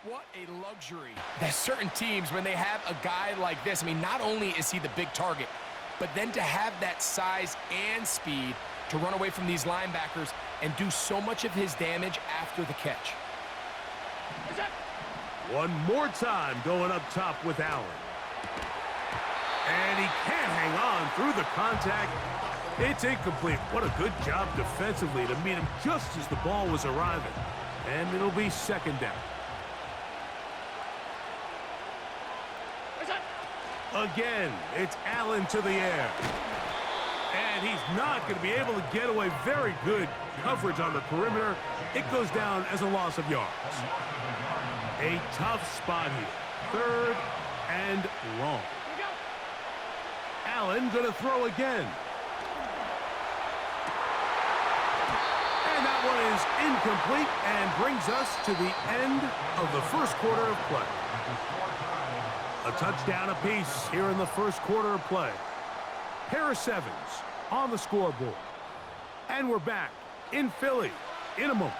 What a luxury. There's certain teams, when they have a guy like this, I mean, not only is he the big target, but then to have that size and speed to run away from these linebackers and do so much of his damage after the catch. One more time going up top with Allen. And he can't hang on through the contact. It's incomplete. What a good job defensively to meet him just as the ball was arriving. And it'll be second down. Again, it's Allen to the air. And he's not going to be able to get away. Very good coverage on the perimeter. It goes down as a loss of yards. A tough spot here. Third and long. Allen going to throw again. And that one is incomplete and brings us to the end of the first quarter of play. A touchdown apiece here in the first quarter of play. Pair of sevens on the scoreboard. And we're back in Philly in a moment.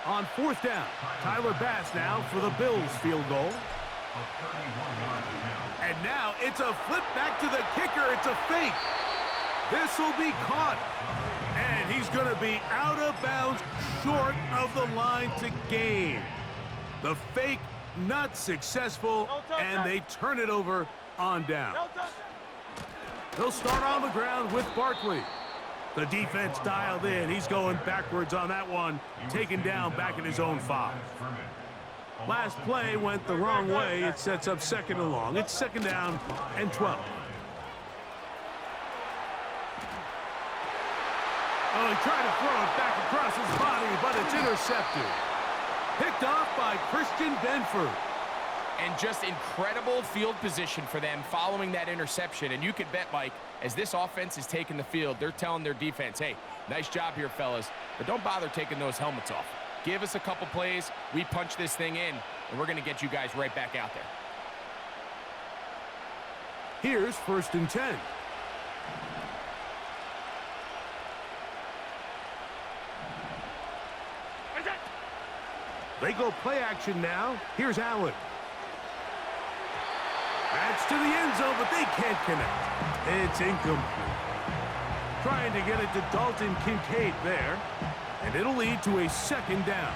On fourth down, Tyler Bass now for the Bills field goal. And now it's a flip back to the kicker. It's a fake. This will be caught. And he's going to be out of bounds short of the line to gain. The fake not successful, and they turn it over on down. They'll start on the ground with Barkley. The defense dialed in. He's going backwards on that one, taken down back at his own 5. Last play went the wrong way. It sets up second and long. It's second down and 12. Oh, he tried to throw it back across his body, but it's intercepted. Picked off by Christian Benford. And just incredible field position for them following that interception. And you could bet, Mike, as this offense is taking the field, they're telling their defense, hey, nice job here, fellas, but don't bother taking those helmets off. Give us a couple plays, we punch this thing in, and we're going to get you guys right back out there. Here's first and 10. They go play action now. Here's Allen. That's to the end zone, but they can't connect. It's incomplete. Trying to get it to Dalton Kincaid there, and it'll lead to a second down.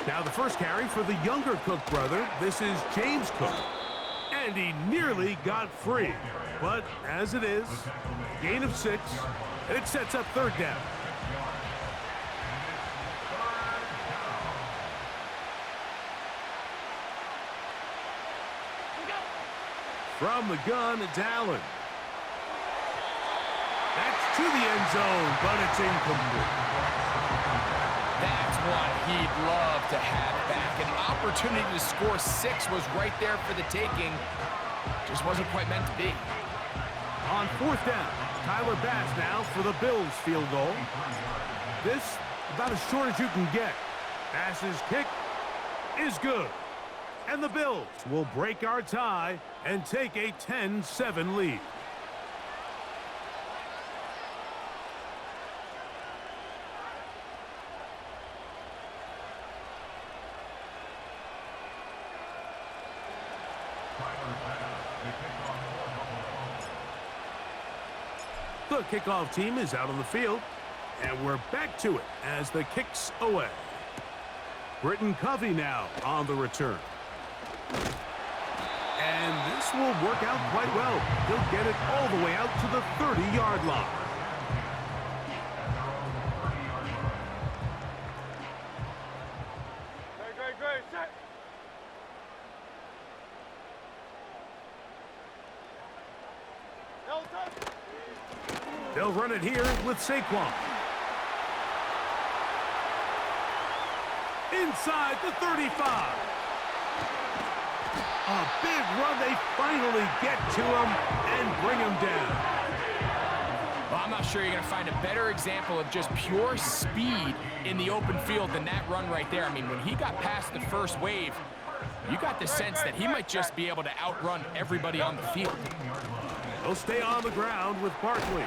Now the first carry for the younger Cook brother. This is James Cook. And he nearly got free. But as it is, gain of 6, and it sets up third down. From the gun, it's Allen. That's to the end zone, but it's incomplete. That's what he'd love to have back. An opportunity to score 6 was right there for the taking. Just wasn't quite meant to be. On fourth down, Tyler Bass now for the Bills field goal. This about as short as you can get. Bass's kick is good. And the Bills will break our tie and take a 10-7 lead. The kickoff team is out on the field, and we're back to it as the kick's away. Britton Covey now on the return. And this will work out quite well. He'll get it all the way out to the 30-yard line. Great, set. They'll run it here with Saquon. Inside the 35. A big run. They finally get to him and bring him down. Well, I'm not sure you're going to find a better example of just pure speed in the open field than that run right there. I mean, when he got past the first wave, you got the sense that he might just be able to outrun everybody on the field. They'll stay on the ground with Barkley.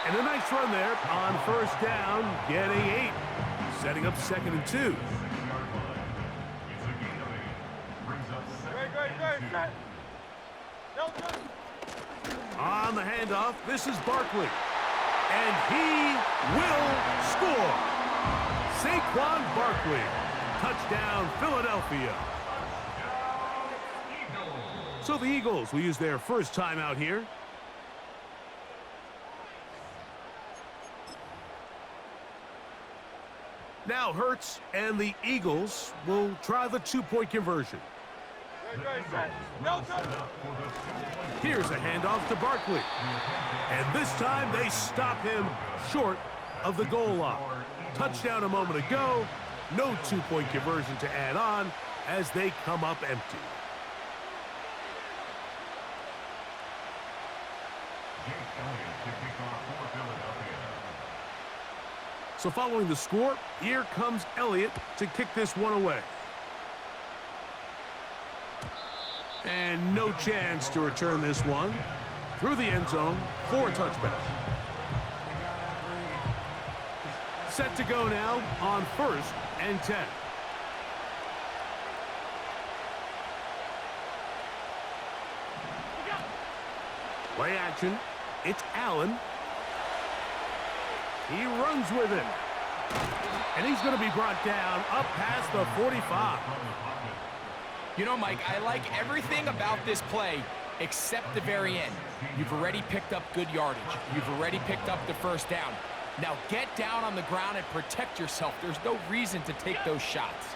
And a nice run there on first down, getting 8. Setting up 2nd and 2. On the handoff, this is Barkley. And he will score. Saquon Barkley. Touchdown, Philadelphia. So the Eagles will use their first timeout here. Now Hurts and the Eagles will try the 2-point conversion. Here's a handoff to Barkley. And this time they stop him short of the goal line. Touchdown a moment ago. No 2-point conversion to add on as they come up empty. So following the score, here comes Elliott to kick this one away. And no chance to return this one through the end zone for a touchback. Set to go now on 1st and 10. Play action. It's Allen. He runs with it. And he's going to be brought down up past the 45. You know, Mike, I like everything about this play except the very end. You've already picked up good yardage. You've already picked up the first down. Now get down on the ground and protect yourself. There's no reason to take those shots.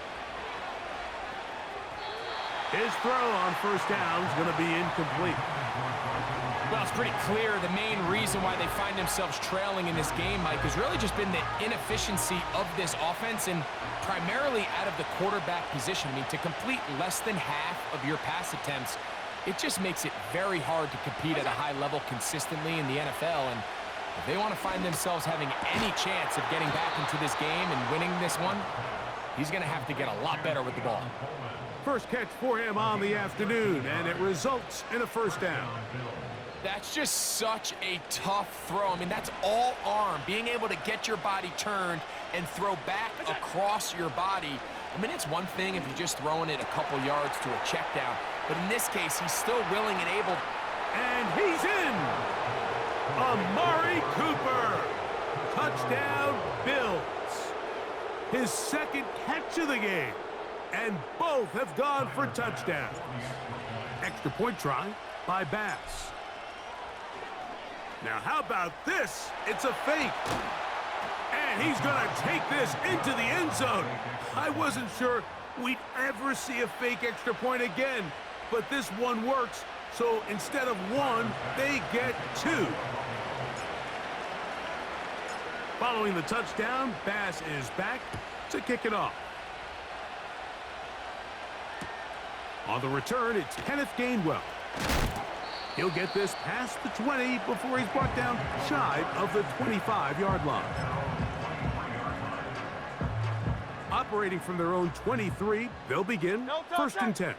His throw on first down is going to be incomplete. Well, it's pretty clear the main reason why they find themselves trailing in this game, Mike, has really just been the inefficiency of this offense and primarily out of the quarterback position. I mean, to complete less than half of your pass attempts, it just makes it very hard to compete at a high level consistently in the NFL. And if they want to find themselves having any chance of getting back into this game and winning this one, he's going to have to get a lot better with the ball. First catch for him on the afternoon, and it results in a first down. That's just such a tough throw. I mean, that's all arm, being able to get your body turned and throw back across your body. I mean, it's one thing if you're just throwing it a couple yards to a check down, but in this case, he's still willing and able. And he's in! Amari Cooper! Touchdown, Bills. His 2nd catch of the game, and both have gone for touchdowns. Extra point try by Bass. Now, how about this? It's a fake. And he's going to take this into the end zone. I wasn't sure we'd ever see a fake extra point again, but this one works. So instead of 1, they get 2. Following the touchdown, Bass is back to kick it off. On the return, it's Kenneth Gainwell. He'll get this past the 20 before he's brought down shy of the 25-yard line. Operating from their own 23, they'll begin 1st and 10.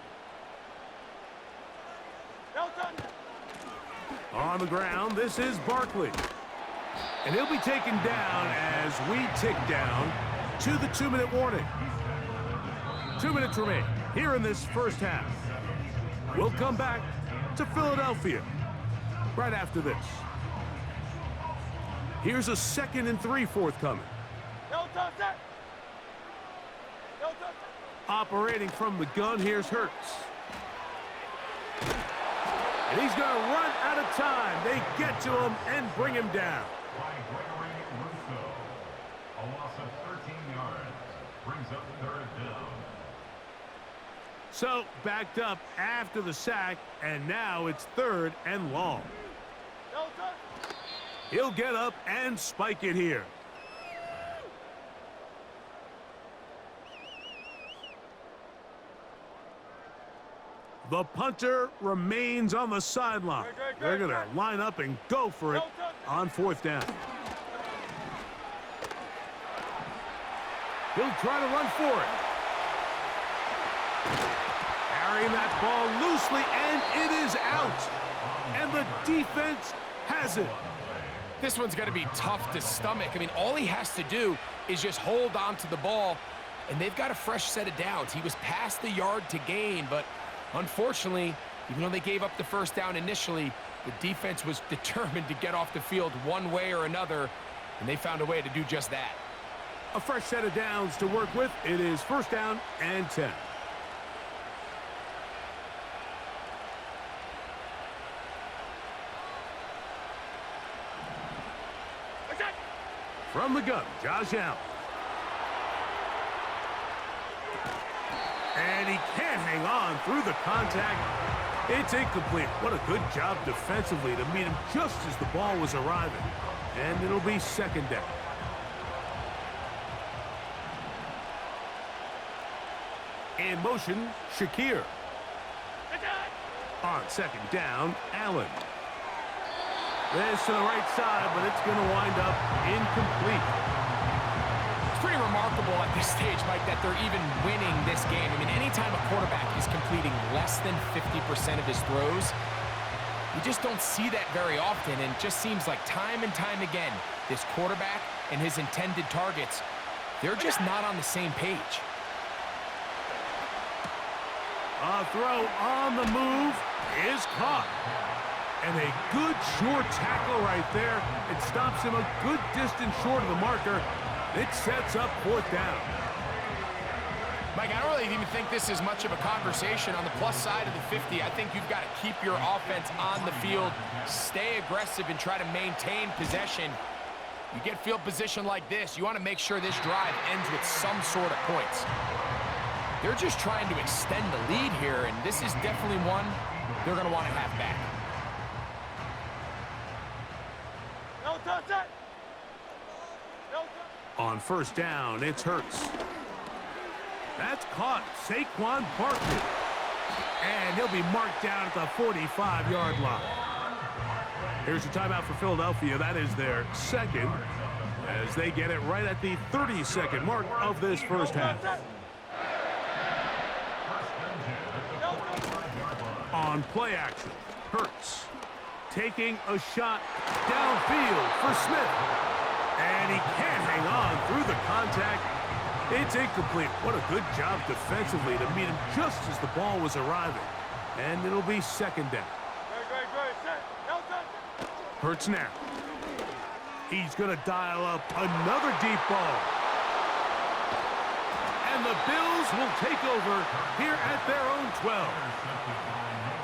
On the ground, this is Barkley. And he'll be taken down as we tick down to the 2-minute warning. 2 minutes remain here in this first half. We'll come back to Philadelphia right after this. Here's a 2nd and 3 forthcoming. Operating from the gun, here's Hurts. And he's going to run out of time. They get to him and bring him down. A loss of 13 yards brings up 3rd down. So backed up after the sack, and now it's 3rd and long. He'll get up and spike it here. The punter remains on the sideline. They're going to line up and go for it on 4th down. He'll try to run for it. Carrying that ball loosely, and it is out. and the defense has it. This one's going to be tough to stomach. I mean, all he has to do is just hold on to the ball, and they've got a fresh set of downs. He was past the yard to gain, but unfortunately, even though they gave up the first down initially, the defense was determined to get off the field one way or another, and they found a way to do just that. A fresh set of downs to work with. It is first down and 10. From the gun, Josh Allen. And he can't hang on through the contact. It's incomplete. What a good job defensively to meet him just as the ball was arriving. And it'll be second down. In motion, Shakir. On second down, Allen. This to the right side, but it's going to wind up incomplete. It's pretty remarkable at this stage, Mike, that they're even winning this game. I mean, anytime a quarterback is completing less than 50% of his throws, you just don't see that very often, and it just seems like time and time again, this quarterback and his intended targets, they're just not on the same page. A throw on the move is caught. And a good short tackle right there. It stops him a good distance short of the marker. It sets up fourth down. Mike, I don't really even think this is much of a conversation. On the plus side of the 50, I think you've got to keep your offense on the field, stay aggressive, and try to maintain possession. You get field position like this, you want to make sure this drive ends with some sort of points. They're just trying to extend the lead here, and this is definitely one they're going to want to have back. On first down, it's Hurts. That's caught. Saquon Barkley. And he'll be marked down at the 45-yard line. Here's a timeout for Philadelphia. That is their second, as they get it right at the 30-second mark of this first half. On play action, Hurts taking a shot downfield for Smith. And he can't hang on through the contact. It's incomplete. What a good job defensively to meet him just as the ball was arriving. And it'll be second down. Hurts now. He's going to dial up another deep ball. And the Bills will take over here at their own 12.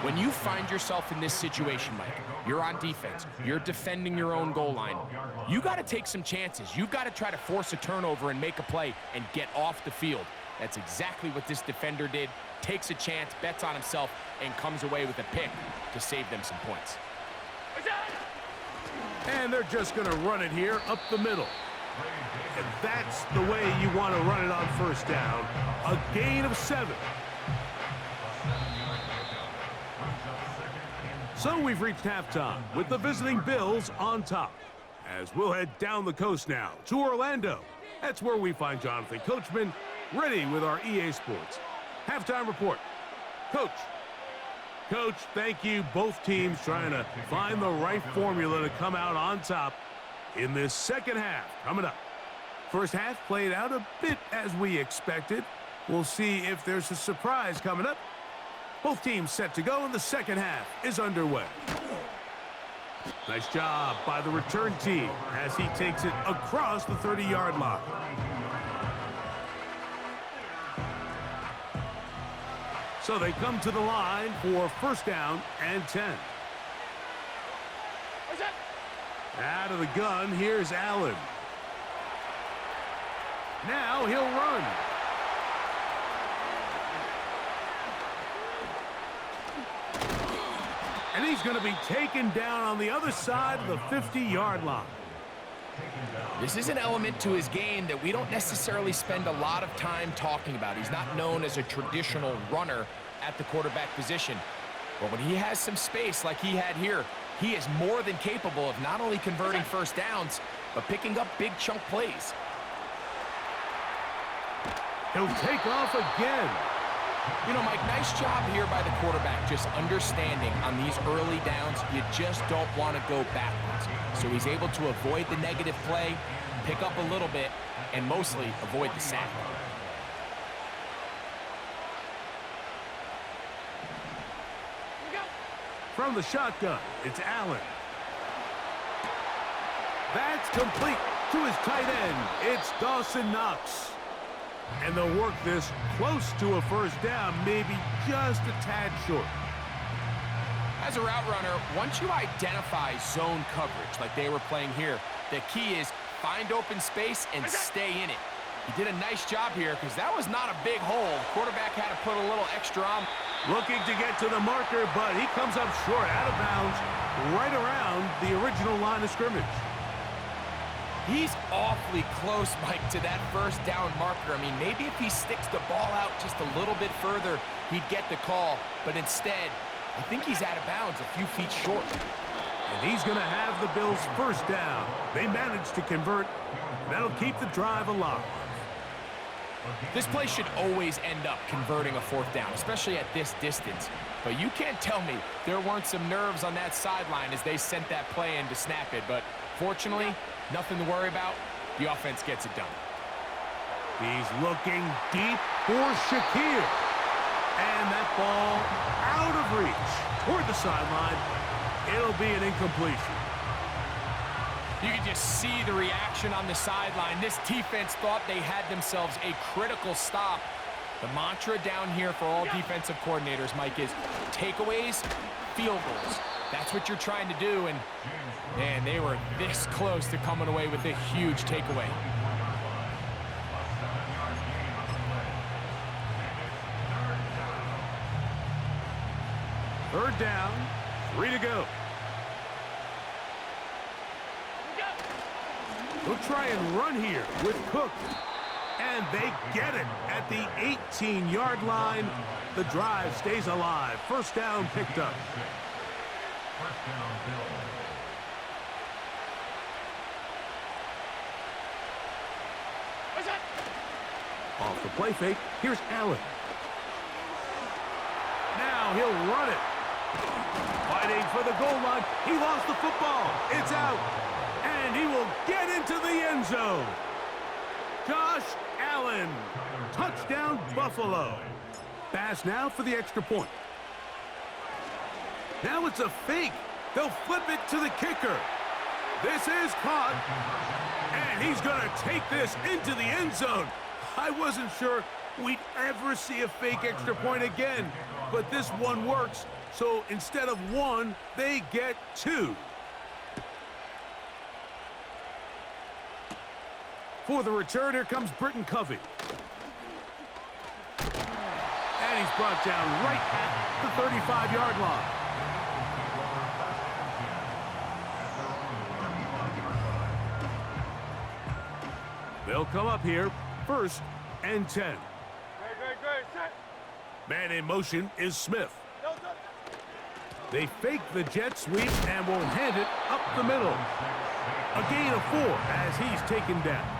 When you find yourself in this situation, Mike, you're on defense, you're defending your own goal line, you got to take some chances. You've got to try to force a turnover and make a play and get off the field. That's exactly what this defender did. Takes a chance, bets on himself, and comes away with a pick to save them some points. And they're just going to run it here up the middle. And that's the way you want to run it on first down. A gain of 7. So we've reached halftime with the visiting Bills on top. As we'll head down the coast now to Orlando. That's where we find Jonathan Coachman ready with our EA Sports halftime report. Coach, thank you. Both teams trying to find the right formula to come out on top in this second half coming up. First half played out a bit as we expected. We'll see if there's a surprise coming up. Both teams set to go, and the second half is underway. Nice job by the return team as he takes it across the 30-yard line. So they come to the line for first down and 10. Out of the gun, here's Allen. Now he'll run. And he's going to be taken down on the other side of the 50-yard line. This is an element to his game that we don't necessarily spend a lot of time talking about. He's not known as a traditional runner at the quarterback position. But when he has some space like he had here, he is more than capable of not only converting first downs, but picking up big chunk plays. He'll take off again. You know, Mike, nice job here by the quarterback, just understanding on these early downs, you just don't want to go backwards. So he's able to avoid the negative play, pick up a little bit, and mostly avoid the sack. From the shotgun, it's Allen. That's complete to his tight end. It's Dawson Knox. And they'll work this close to a first down, maybe just a tad short. As a route runner, once you identify zone coverage like they were playing here, the key is find open space and stay in it. He did a nice job here because that was not a big hole. Quarterback had to put a little extra on. Looking to get to the marker, but he comes up short, out of bounds, right around the original line of scrimmage. He's awfully close, Mike, to that first down marker. I mean, maybe if he sticks the ball out just a little bit further, he'd get the call. But instead, I think he's out of bounds a few feet short. And he's going to have the Bills' first down. They managed to convert. That'll keep the drive alive. This play should always end up converting a fourth down, especially at this distance. But you can't tell me there weren't some nerves on that sideline as they sent that play in to snap it. But fortunately, nothing to worry about. The offense gets it done. He's looking deep for Shakir. And that ball out of reach toward the sideline. It'll be an incompletion. You can just see the reaction on the sideline. This defense thought they had themselves a critical stop. The mantra down here for all defensive coordinators, Mike, is takeaways, field goals. That's what you're trying to do, and man, they were this close to coming away with a huge takeaway. Third down, 3 to go. They'll try and run here with Cook. And they get it at the 18-yard line. The drive stays alive. First down picked up. First down, Bills. Off the play fake, here's Allen. Now he'll run it. Fighting for the goal line. He lost the football. It's out. And he will get into the end zone. Josh Allen. Touchdown, Buffalo. Pass now for the extra point. Now it's a fake. They'll flip it to the kicker. This is caught. And he's going to take this into the end zone. I wasn't sure we'd ever see a fake extra point again, but this one works. So instead of one, they get two. For the return, here comes Britton Covey. And he's brought down right at the 35-yard line. They'll come up here, 1st and 10. Man in motion is Smith. They fake the jet sweep and will hand it up the middle. A gain of 4 as he's taken down.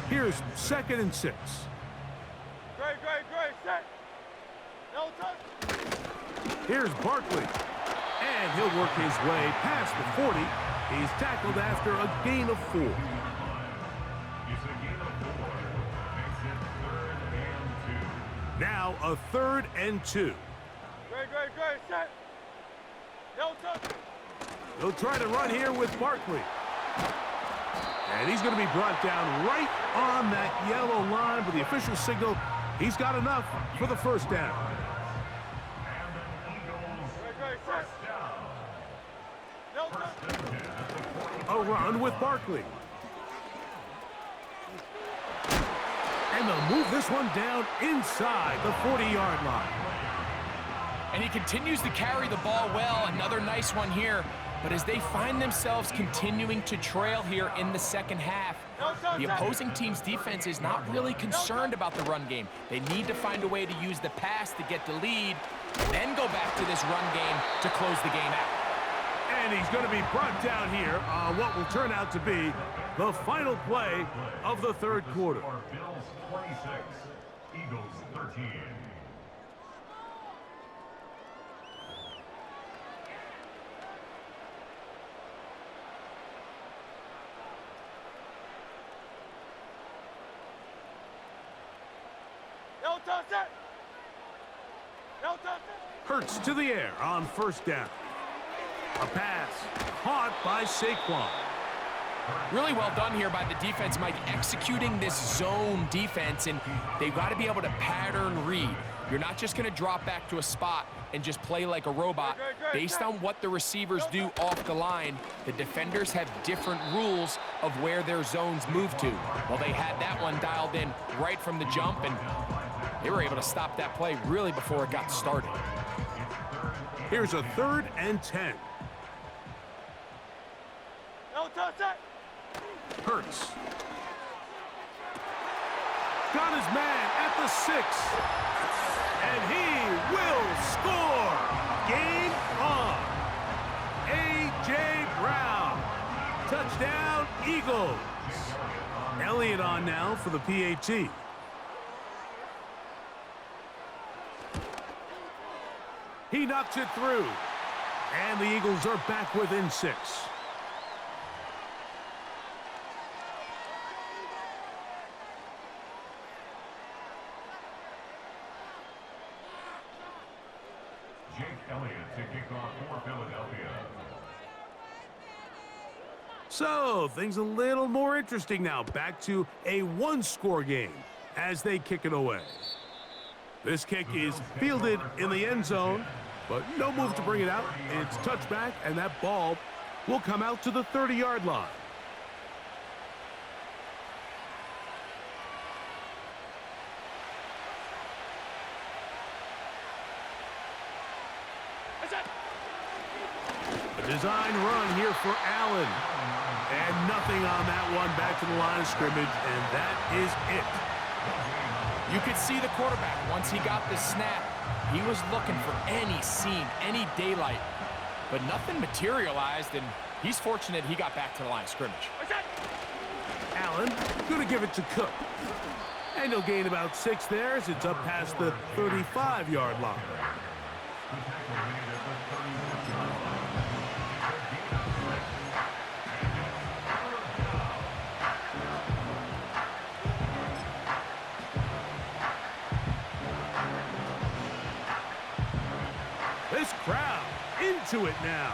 Here's 2nd and 6. Here's Barkley. And he'll work his way past the 40. He's tackled after a gain of 4. Now a 3rd and 2. He'll try to run here with Barkley. And he's going to be brought down right on that yellow line with the official signal. He's got enough for the first down. A run with Barkley. And they'll move this one down inside the 40-yard line. And he continues to carry the ball well. Another nice one here. But as they find themselves continuing to trail here in the second half, the opposing team's defense is not really concerned about the run game. They need to find a way to use the pass to get the lead, then go back to this run game to close the game out. And he's going to be brought down here on what will turn out to be the final play of the third quarter. Bills 26, Eagles 13. Hurts to the air on first down. A pass caught by Saquon. Really well done here by the defense, Mike, executing this zone defense, and they've got to be able to pattern read. You're not just going to drop back to a spot and just play like a robot. Based on what the receivers do off the line, the defenders have different rules of where their zones move to. Well, they had that one dialed in right from the jump, and they were able to stop that play really before it got started. Here's a 3rd and 10. Hurts. Got his man at the 6. And he will score. Game on. A.J. Brown. Touchdown, Eagles. Elliott on now for the PAT. He knocks it through. And the Eagles are back within 6. Jake Elliott to kick off for Philadelphia. So, things a little more interesting now. Back to a one-score game as they kick it away. This kick is fielded in the end zone, but no move to bring it out. It's touchback, and that ball will come out to the 30-yard line. A design run here for Allen. And nothing on that one, back to the line of scrimmage, and that is it. You could see the quarterback, once he got the snap, he was looking for any seam, any daylight, but nothing materialized, and he's fortunate he got back to the line of scrimmage. Allen going to give it to Cook. And he'll gain about 6 there as it's up past the 35-yard line. This crowd into it now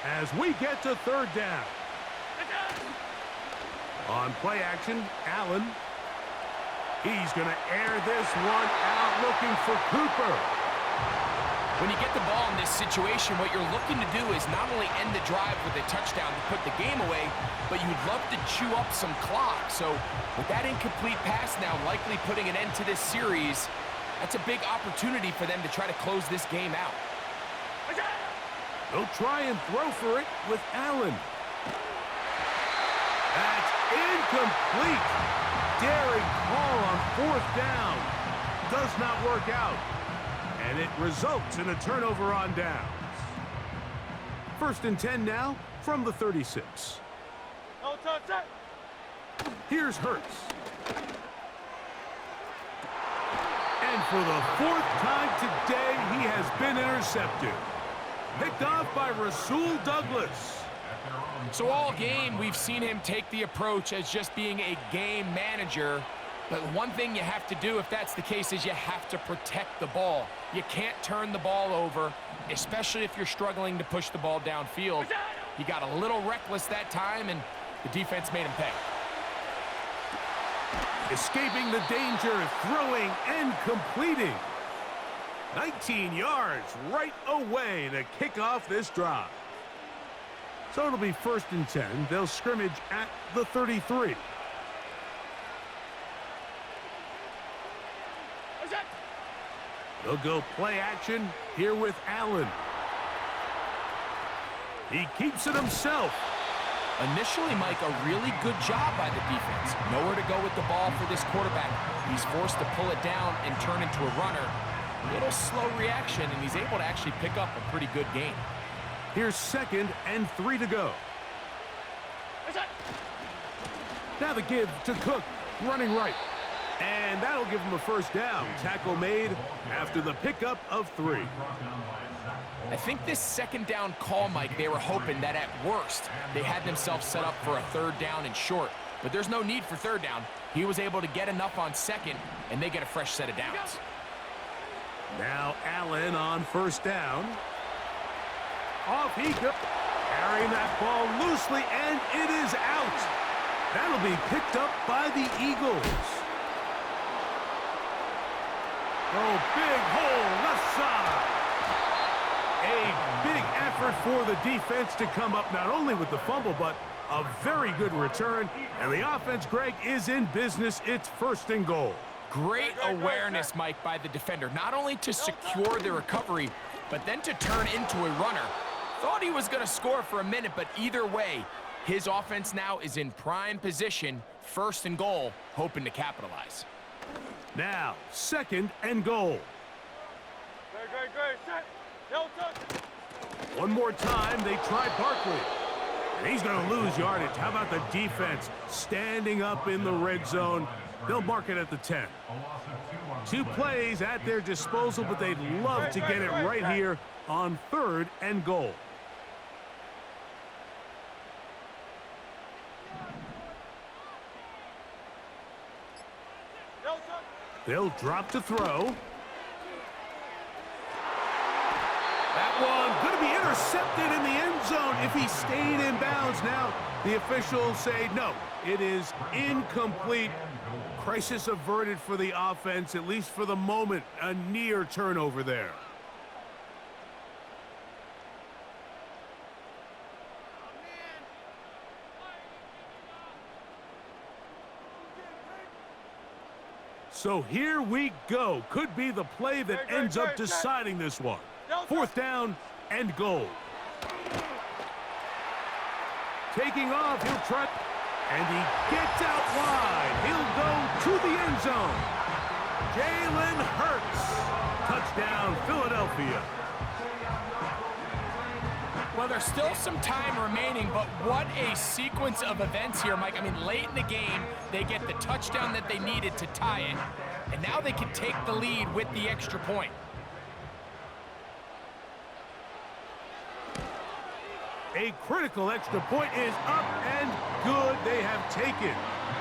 as we get to 3rd down. On play action, Allen. He's going to air this one out looking for Cooper. When you get the ball in this situation, what you're looking to do is not only end the drive with a touchdown to put the game away, but you'd love to chew up some clock. So with that incomplete pass now likely putting an end to this series, that's a big opportunity for them to try to close this game out. They'll try and throw for it with Allen. That's incomplete. Daring call on 4th down. Does not work out. And it results in a turnover on downs. 1st and 10 now from the 36. Here's Hurts. And for the 4th time today, he has been intercepted. Picked off by Rasul Douglas. So all game, we've seen him take the approach as just being a game manager. But one thing you have to do if that's the case is you have to protect the ball. You can't turn the ball over, especially if you're struggling to push the ball downfield. He got a little reckless that time, and the defense made him pay. Escaping the danger, throwing and completing. 19 yards right away to kick off this drive. So it'll be 1st and 10. They'll scrimmage at the 33. They'll go play action here with Allen. He keeps it himself. Initially, Mike, a really good job by the defense. Nowhere to go with the ball for this quarterback. He's forced to pull it down and turn into a runner. A little slow reaction, and he's able to actually pick up a pretty good gain. Here's 2nd and 3 to go. Now the give to Cook, running right. And that'll give him a first down. Tackle made after the pickup of 3. I think this 2nd down call, Mike, they were hoping that at worst they had themselves set up for a 3rd down and short. But there's no need for 3rd down. He was able to get enough on 2nd, and they get a fresh set of downs. Now Allen on 1st down. Off he goes. Carrying that ball loosely, and it is out. That'll be picked up by the Eagles. Oh, big hole, left side. A big effort for the defense to come up not only with the fumble, but a very good return. And the offense, Greg, is in business. It's 1st and goal. Great awareness, Mike, by the defender. Not only to secure the recovery, but then to turn into a runner. Thought he was going to score for a minute, but either way, his offense now is in prime position, 1st and goal, hoping to capitalize. Now, 2nd and goal. One more time, they try Barkley. And he's going to lose yardage. How about the defense standing up in the red zone? They'll mark it at the 10. 2 plays at their disposal, but they'd love to get it right here on 3rd and goal. They'll drop to throw. That one going to be intercepted in the end zone if he stayed in bounds. Now the officials say no, it is incomplete. Crisis averted for the offense, at least for the moment. A near turnover there. So here we go. Could be the play that ends up deciding this one. 4th down and goal. Taking off, he'll try. And he gets out wide. He'll go to the end zone. Jalen Hurts. Touchdown, Philadelphia. Well, there's still some time remaining, but what a sequence of events here, Mike. I mean, late in the game, they get the touchdown that they needed to tie it, and now they can take the lead with the extra point. A critical extra point is up and good. They have taken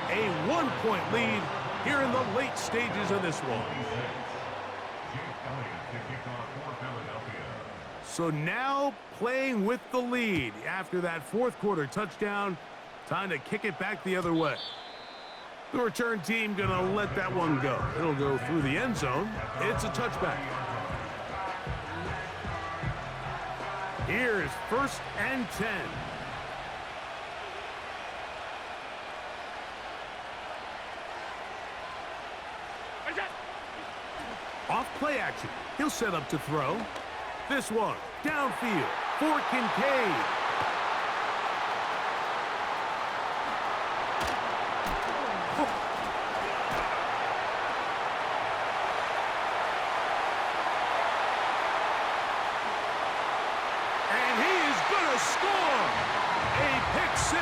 a 1-point lead here in the late stages of this one. So now playing with the lead after that 4th quarter touchdown. Time to kick it back the other way. The return team going to let that one go. It'll go through the end zone. It's a touchback. Here's 1st and 10. Off play action. He'll set up to throw. This one, downfield for Kincaid. And he is going to score. A pick 6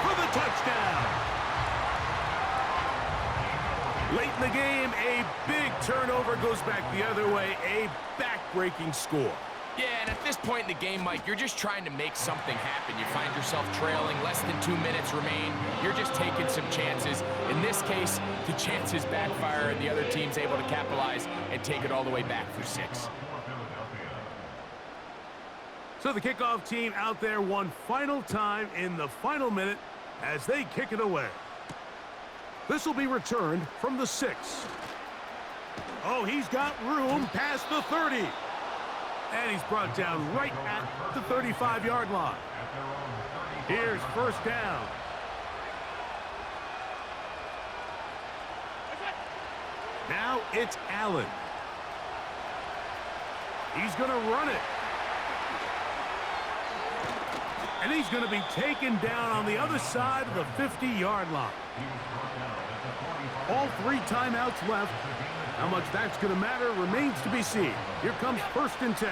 for the touchdown. Late in the game, a big turnover goes back the other way. A back-breaking score. Yeah, and at this point in the game, Mike, you're just trying to make something happen. You find yourself trailing, less than 2 minutes remain. You're just taking some chances. In this case, the chances backfire, and the other team's able to capitalize and take it all the way back for 6. So the kickoff team out there one final time in the final minute as they kick it away. This will be returned from the 6. Oh, he's got room past the 30. And he's brought down right at the 35-yard line. Here's 1st down. Now it's Allen. He's going to run it. And he's going to be taken down on the other side of the 50-yard line. All 3 timeouts left. How much that's going to matter remains to be seen. Here comes 1st and 10.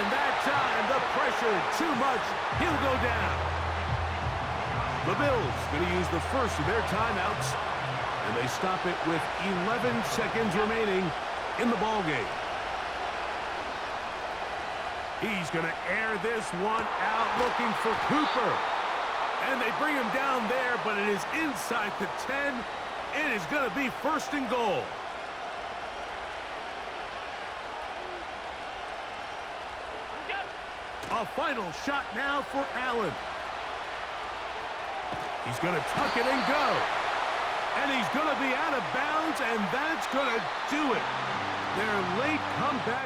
And that time, the pressure, too much. He'll go down. The Bills going to use the first of their timeouts. And they stop it with 11 seconds remaining in the ballgame. He's going to air this one out, looking for Cooper. And they bring him down there, but it is inside the 10. It is going to be first and goal. A final shot now for Allen. He's going to tuck it and go. And he's going to be out of bounds, and that's going to do it. Their late comeback.